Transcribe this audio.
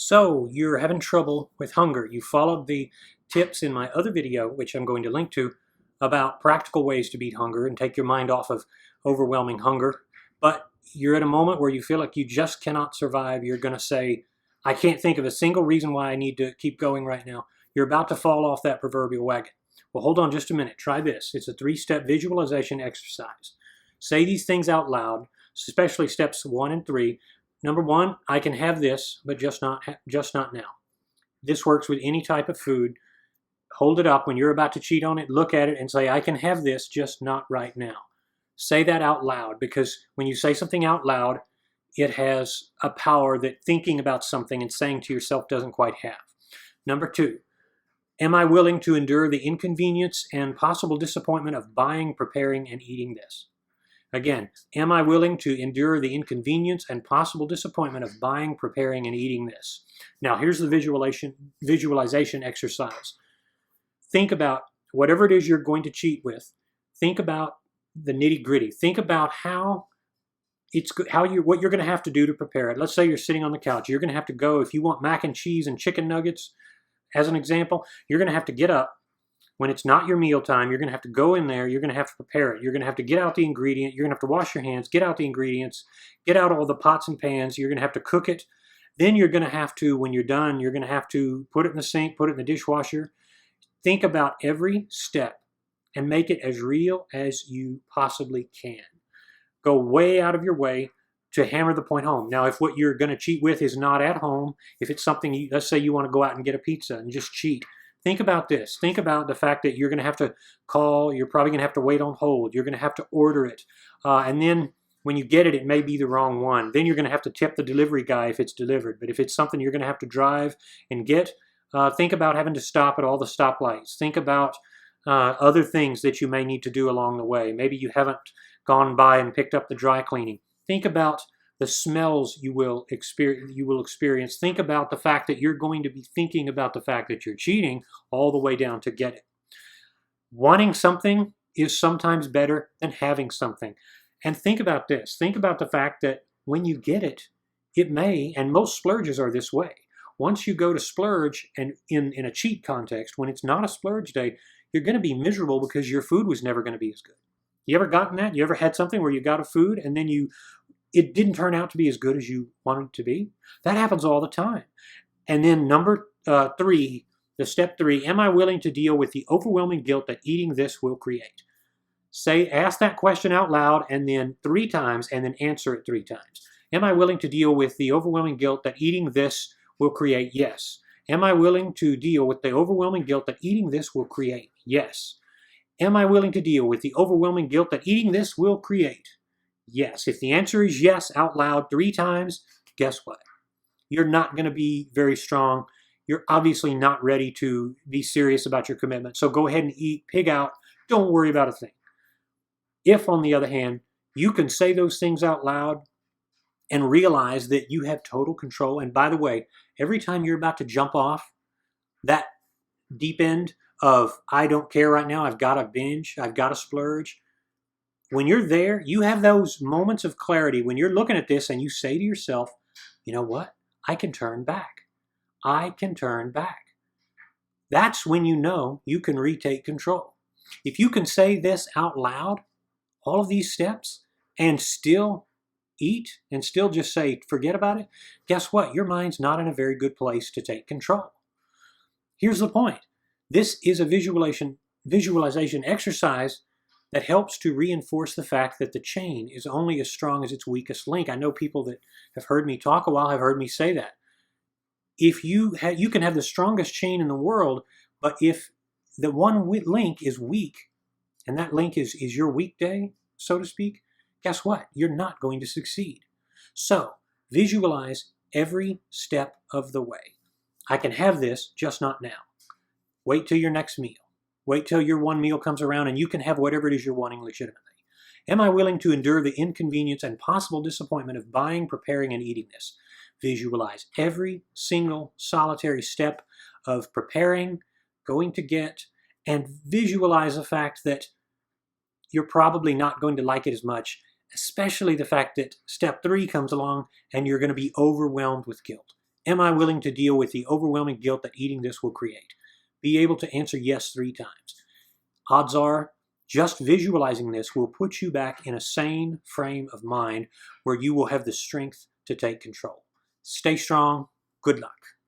So you're having trouble with hunger. You followed the tips in my other video, which I'm going to link to, about practical ways to beat hunger and take your mind off of overwhelming hunger. But you're at a moment where you feel like you just cannot survive. You're going to say, I can't think of a single reason why I need to keep going right now. You're about to fall off that proverbial wagon. Well, hold on just a minute. Try this. It's a 3-step visualization exercise. Say these things out loud, especially steps 1 and 3. Number 1, I can have this, but just not now. This works with any type of food. Hold it up when you're about to cheat on it, look at it and say, I can have this, just not right now. Say that out loud, because when you say something out loud, it has a power that thinking about something and saying to yourself doesn't quite have. Number 2, am I willing to endure the inconvenience and possible disappointment of buying, preparing, and eating this? Again, am I willing to endure the inconvenience and possible disappointment of buying, preparing, and eating this? Now, here's the visualization exercise. Think about whatever it is you're going to cheat with. Think about the nitty-gritty. Think about what you're going to have to do to prepare it. Let's say you're sitting on the couch. You're going to have to go, if you want mac and cheese and chicken nuggets, as an example, you're going to have to get up. When it's not your meal time, you're going to have to go in there, you're going to have to prepare it. You're going to have to get out the ingredient, you're going to have to wash your hands, get out the ingredients, get out all the pots and pans, you're going to have to cook it. Then you're going to have to, when you're done, you're going to have to put it in the sink, put it in the dishwasher. Think about every step and make it as real as you possibly can. Go way out of your way to hammer the point home. Now, if what you're going to cheat with is not at home, if it's something, let's say you want to go out and get a pizza and just cheat. Think about this. Think about the fact that you're going to have to call. You're probably going to have to wait on hold. You're going to have to order it. And then when you get it, it may be the wrong one. Then you're going to have to tip the delivery guy if it's delivered. But if it's something you're going to have to drive and get, think about having to stop at all the stoplights. Think about other things that you may need to do along the way. Maybe you haven't gone by and picked up the dry cleaning. Think about the smells you will experience. Think about the fact that you're going to be thinking about the fact that you're cheating all the way down to get it. Wanting something is sometimes better than having something. And think about this. Think about the fact that when you get it, it may, and most splurges are this way. Once you go to splurge, and in a cheat context, when it's not a splurge day, you're going to be miserable because your food was never going to be as good. You ever gotten that? You ever had something where you got a food and then it didn't turn out to be as good as you wanted it to be? That happens all the time. And then number 3, the step 3, am I willing to deal with the overwhelming guilt that eating this will create? Ask that question out loud and then 3 times, and then answer it 3 times. Am I willing to deal with the overwhelming guilt that eating this will create? Yes. Am I willing to deal with the overwhelming guilt that eating this will create? Yes. Am I willing to deal with the overwhelming guilt that eating this will create? Yes. If the answer is yes out loud 3 times, guess what? You're not going to be very strong. You're obviously not ready to be serious about your commitment. So go ahead and eat, pig out. Don't worry about a thing. If, on the other hand, you can say those things out loud and realize that you have total control. And by the way, every time you're about to jump off that deep end of, I don't care right now, I've got to binge, I've got to splurge. When you're there, you have those moments of clarity when you're looking at this and you say to yourself, you know what? I can turn back. I can turn back. That's when you know you can retake control. If you can say this out loud, all of these steps, and still eat and still just say, forget about it, guess what? Your mind's not in a very good place to take control. Here's the point. This is a visualization exercise that helps to reinforce the fact that the chain is only as strong as its weakest link. I know people that have heard me talk a while have heard me say that. If you can have the strongest chain in the world, but if the one link is weak, and that link is your weekday, so to speak, guess what? You're not going to succeed. So visualize every step of the way. I can have this, just not now. Wait till your next meal. Wait till your one meal comes around and you can have whatever it is you're wanting legitimately. Am I willing to endure the inconvenience and possible disappointment of buying, preparing, and eating this? Visualize every single solitary step of preparing, going to get, and visualize the fact that you're probably not going to like it as much, especially the fact that step 3 comes along and you're going to be overwhelmed with guilt. Am I willing to deal with the overwhelming guilt that eating this will create? Be able to answer yes 3 times. Odds are, just visualizing this will put you back in a sane frame of mind where you will have the strength to take control. Stay strong. Good luck.